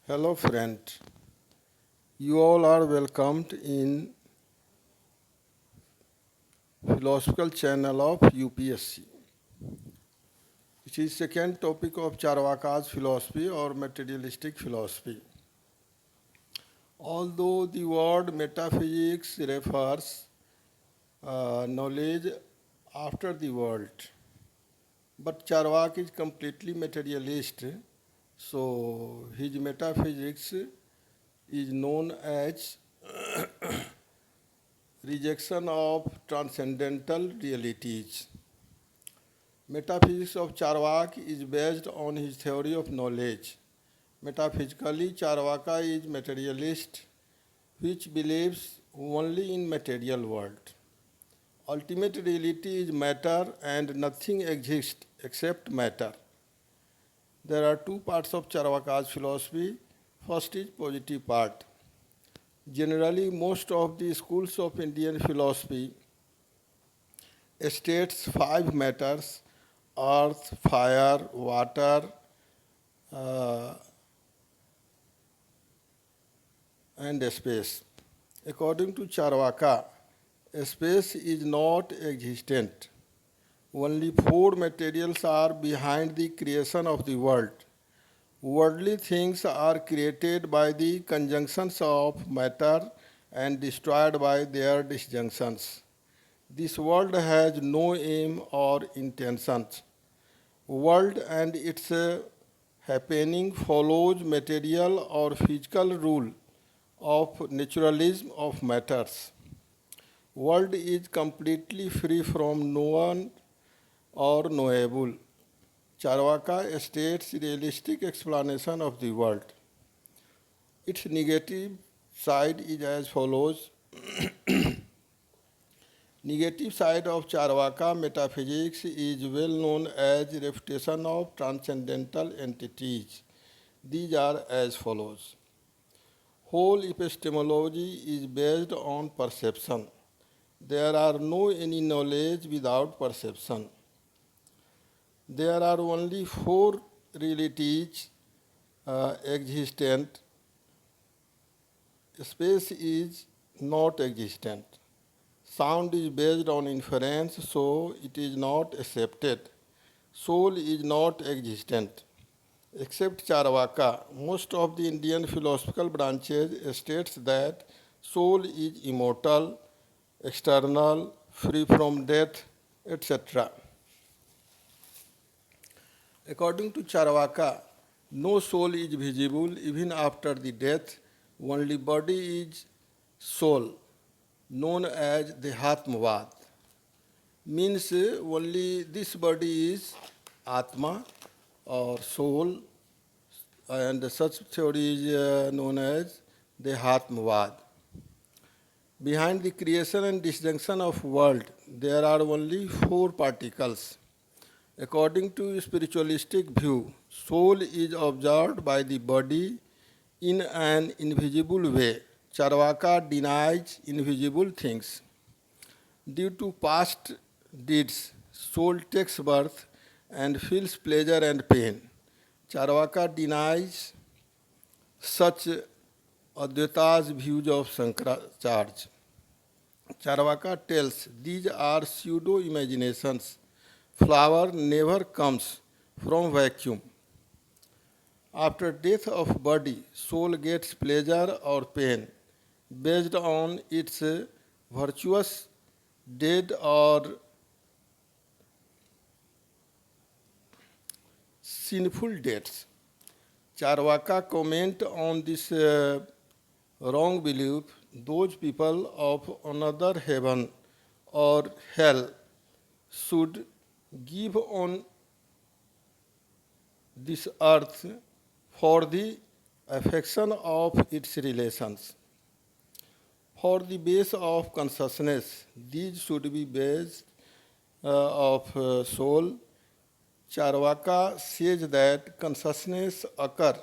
Hello friend, you all are welcomed in philosophical channel of UPSC. This is second topic of Charvaka's philosophy or materialistic philosophy. Although the word metaphysics refers knowledge after the world, but Charvak is completely materialist, so his metaphysics is known as rejection of transcendental realities. Metaphysics of Charvak is based on his theory of knowledge. Metaphysically, Charvaka is materialist, which believes only in material world. Ultimate reality is matter and nothing exists except matter. There are two parts of Charvaka's philosophy. First is positive part. Generally, most of the schools of Indian philosophy states five matters: earth, fire, water, uh, and space. According to Charvaka, space is not existent. Only four materials are behind the creation of the world. Worldly things are created by the conjunctions of matter and destroyed by their disjunctions. This world has no aim or intentions. World and its happening follows material or physical rule of naturalism of matters. World is completely free from known or knowable. Charvaka states realistic explanation of the world. Its negative side is as follows. Negative side of Charvaka metaphysics is well known as refutation of transcendental entities. These are as follows. Whole epistemology is based on perception. There are no any knowledge without perception. There are only four realities existent. Space is not existent. Sound is based on inference, so it is not accepted. Soul is not existent. Except Charvaka, most of the Indian philosophical branches states that soul is immortal, external, free from death, etc. According to Charvaka, no soul is visible even after the death, only body is soul, known as the Dehatmavad. Means only this body is Atma or soul, and such theory is known as the Dehatmavad. Behind the creation and disjunction of world, there are only four particles. According to spiritualistic view, soul is observed by the body in an invisible way. Charvaka denies invisible things. Due to past deeds, soul takes birth and feels pleasure and pain. Charvaka denies such Advaita's views of Shankaracharya. Charvaka tells these are pseudo imaginations. Flower never comes from vacuum. After death of body, soul gets pleasure or pain based on its virtuous deed or sinful deeds. Charvaka comment on this wrong belief. Those people of another heaven or hell should give on this earth for the affection of its relations. For the base of consciousness, these should be base of soul. Charvaka says that consciousness occur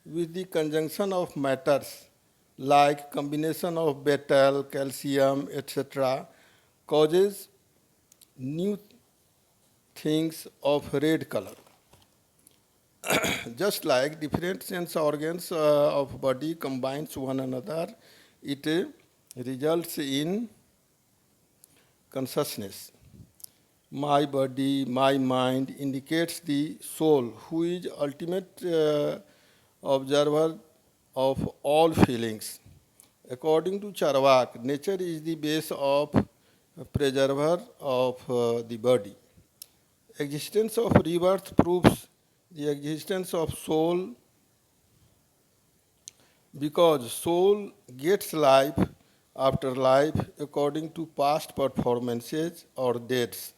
with the conjunction of matters like combination of metal, calcium, etc. causes new things of red color. Just like different sense organs of body combines one another, it results in consciousness. My body, my mind indicates the soul, who is ultimate observer of all feelings. According to Charvak, nature is the base of preserver of the body. Existence of rebirth proves the existence of soul because soul gets life after life according to past performances or deaths.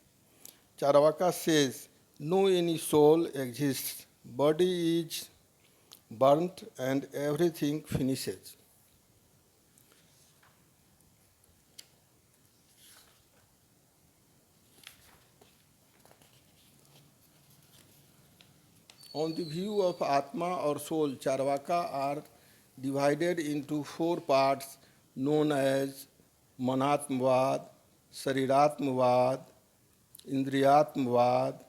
Charvaka says, no any soul exists, body is burnt and everything finishes. On the view of Atma or soul, Charvaka are divided into four parts known as Manatmavad, Sariratmavad, Indriyatmavad,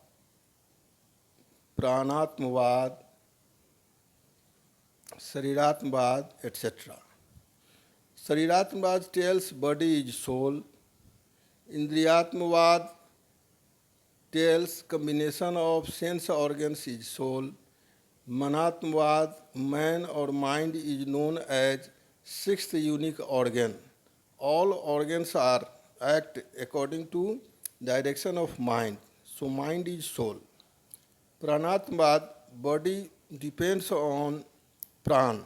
Pranatmavad, Sariratmavad, etc. Sariratmavad tells body is soul. Indriyatmavad tells combination of sense organs is soul. Manatmavad, man or mind is known as sixth unique organ. All organs are act according to direction of mind. So mind is soul. Pranatmavad, body depends on pran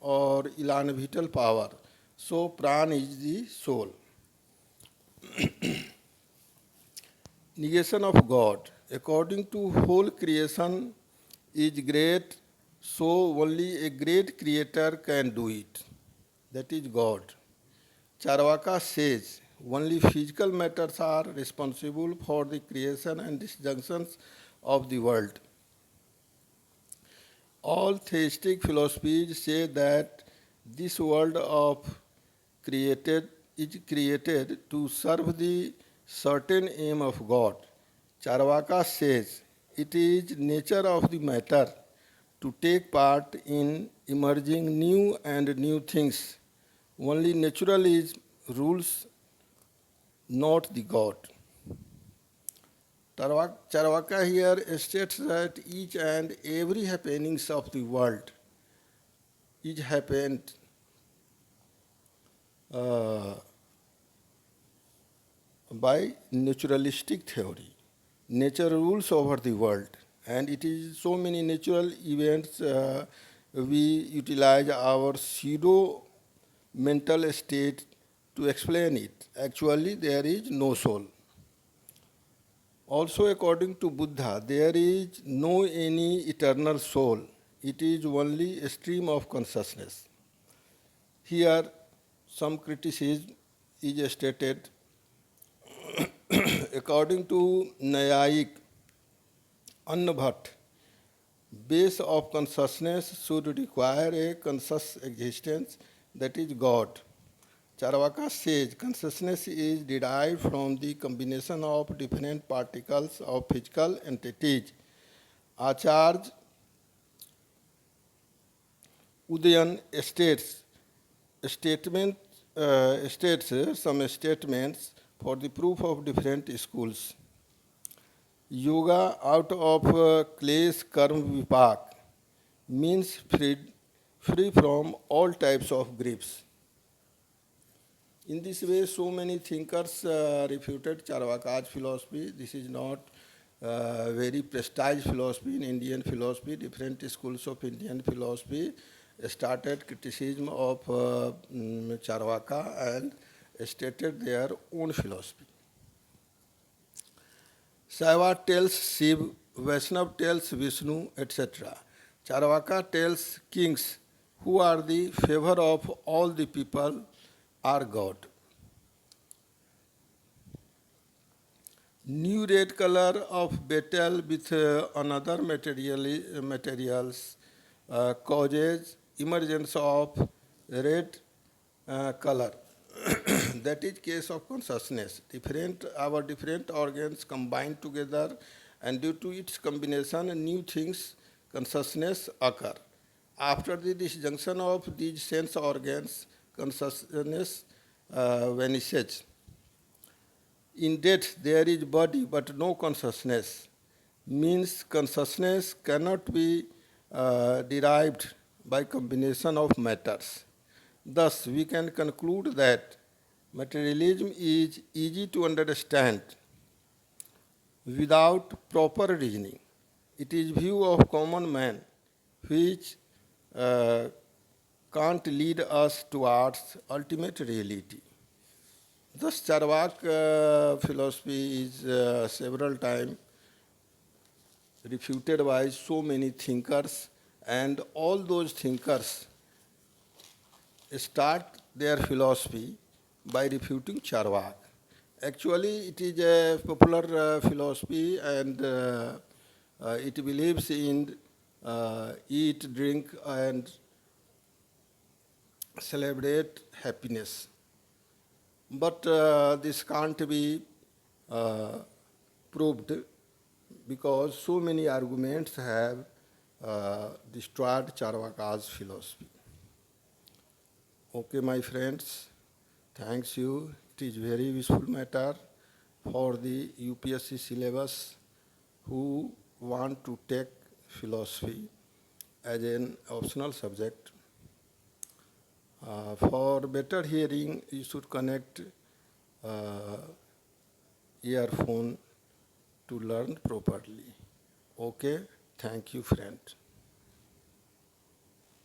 or ilan vital power. So pran is the soul. Negation of God. According to whole creation is great, so only a great creator can do it. That is God. Charvaka says only physical matters are responsible for the creation and disjunctions of the world. All theistic philosophies say that this world of created is created to serve the certain aim of God. Charvaka says it is nature of the matter to take part in emerging new and new things. Only naturalism rules, not the God. Charvaka here states that each and every happenings of the world is happened by naturalistic theory. Nature rules over the world, and it is so many natural events we utilize our pseudo mental state to explain it. Actually, there is no soul. Also, according to Buddha, there is no any eternal soul. It is only a stream of consciousness. Here, some criticism is stated. According to Nyayik Annabhat, base of consciousness should require a conscious existence, that is God. Charvaka says consciousness is derived from the combination of different particles of physical entities. Acharya Udayan states some statements for the proof of different schools. Yoga out of clash karma vipak means free from all types of griefs. In this way, so many thinkers refuted Charvaka's philosophy. This is not very prestige philosophy in Indian philosophy. Different schools of Indian philosophy started criticism of Charvaka and stated their own philosophy. Shaiva tells Shiv, Vaishnava tells Vishnu, etc. Charvaka tells kings, who are the favor of all the people, are God. New red color of betel with another materials causes emergence of red color. That is case of consciousness. Our different organs combine together, and due to its combination, new things consciousness occur. After the disjunction of these sense organs, consciousness vanishes. In death, there is body but no consciousness. Means consciousness cannot be derived by combination of matters. Thus, we can conclude that materialism is easy to understand without proper reasoning. It is view of common man which uh, can't lead us towards ultimate reality. Thus, Charvak philosophy is several times refuted by so many thinkers, and all those thinkers start their philosophy by refuting Charvak. Actually, it is a popular philosophy, and it believes in eat, drink, and celebrate happiness. But this can't be uh, proved because so many arguments have destroyed Charvaka's philosophy. Okay, my friends, thanks you. It is very useful matter for the UPSC syllabus who want to take philosophy as an optional subject. For better hearing, you should connect earphone to learn properly. Okay, thank you, friend.